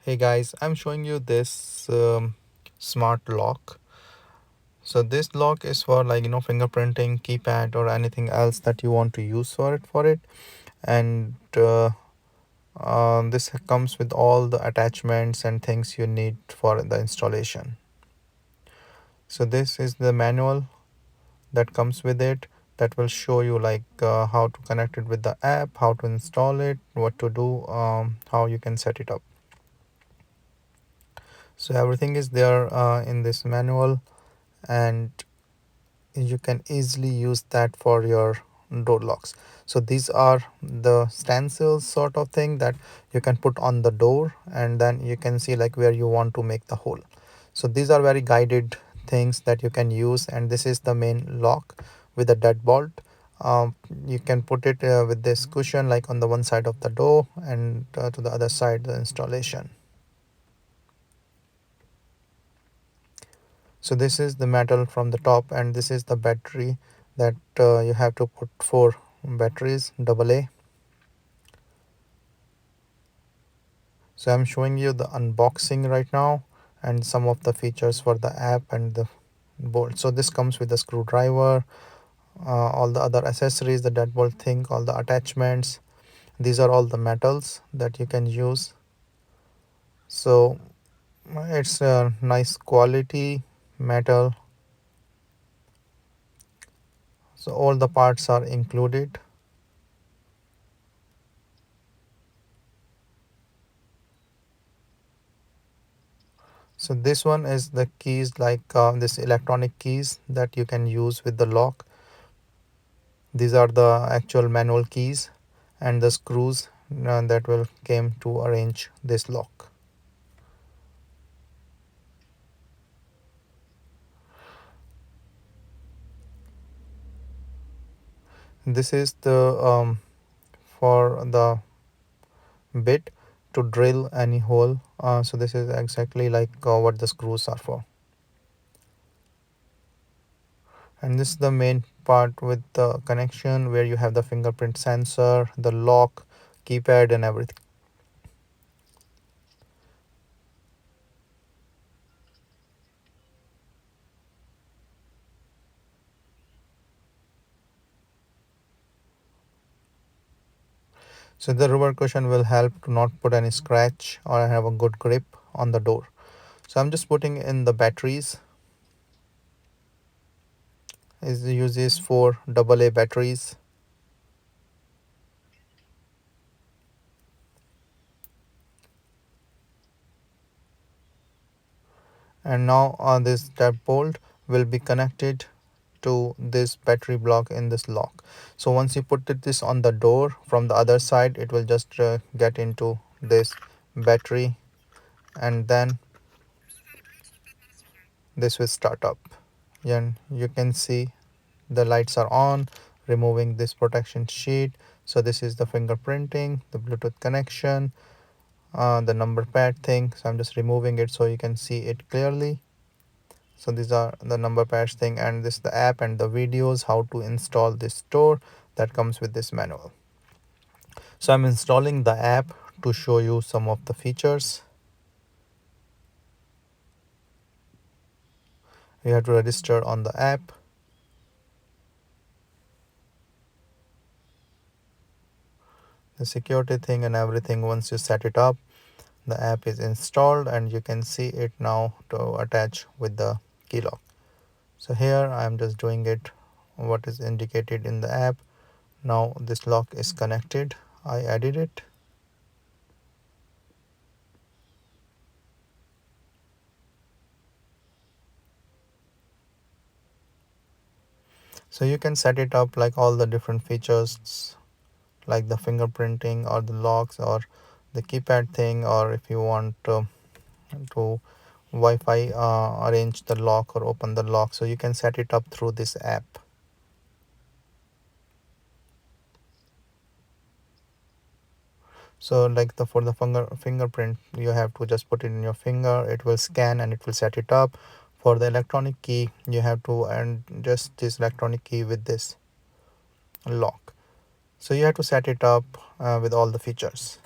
Hey guys, I'm showing you this smart lock. So this lock is for fingerprinting, keypad, or anything else that you want to use for it. And this comes with all the attachments and things you need for the installation. So this is the manual that comes with it, that will show you how to connect it with the app, how to install it, what to do, how you can set it up. So everything is there in this manual, and you can easily use that for your door locks. So these are the stencils sort of thing that you can put on the door, and then you can see like where you want to make the hole. So these are very guided things that you can use, and this is the main lock with the deadbolt. You can put it with this cushion like on the one side of the door, and to the other side the installation. So this is the metal from the top, and this is the battery that you have to put 4 batteries AA. So I'm showing you the unboxing right now and some of the features for the app and the bolt. So this comes with a screwdriver, all the other accessories, the deadbolt thing, all the attachments. These are all the metals that you can use. So it's a nice quality metal. So all the parts are included. So this one is the keys, this electronic keys that you can use with the lock. These are the actual manual keys and the screws that will came to arrange this lock. This is the for the bit to drill any hole. So this is exactly like what the screws are for. And this is the main part with the connection where you have the fingerprint sensor, the lock, keypad, and everything. So the rubber cushion will help to not put any scratch or have a good grip on the door. So I'm just putting in the batteries. It uses 4 AA batteries. And now this deadbolt will be connected to this battery block in this lock. So once you put this on the door from the other side, it will just get into this battery, and then this will start up. And you can see the lights are on, removing this protection sheet. So this is the fingerprinting, the Bluetooth connection, the number pad thing. So I'm just removing it so you can see it clearly. So these are the number pads thing, and this is the app and the videos how to install this store that comes with this manual. So I'm installing the app to show you some of the features. You have to register on the app. The security thing and everything, once you set it up, the app is installed and you can see it now to attach with the key lock. So here I am just doing it what is indicated in the app. Now this lock is connected. I added it. So you can set it up like all the different features, like the fingerprinting or the locks or the keypad thing, or if you want to Wi-Fi arrange the lock or open the lock. So you can set it up through this app. So like for the fingerprint, you have to just put it in your finger, it will scan and it will set it up. For the electronic key, you have to adjust this electronic key with this lock. So you have to set it up with all the features.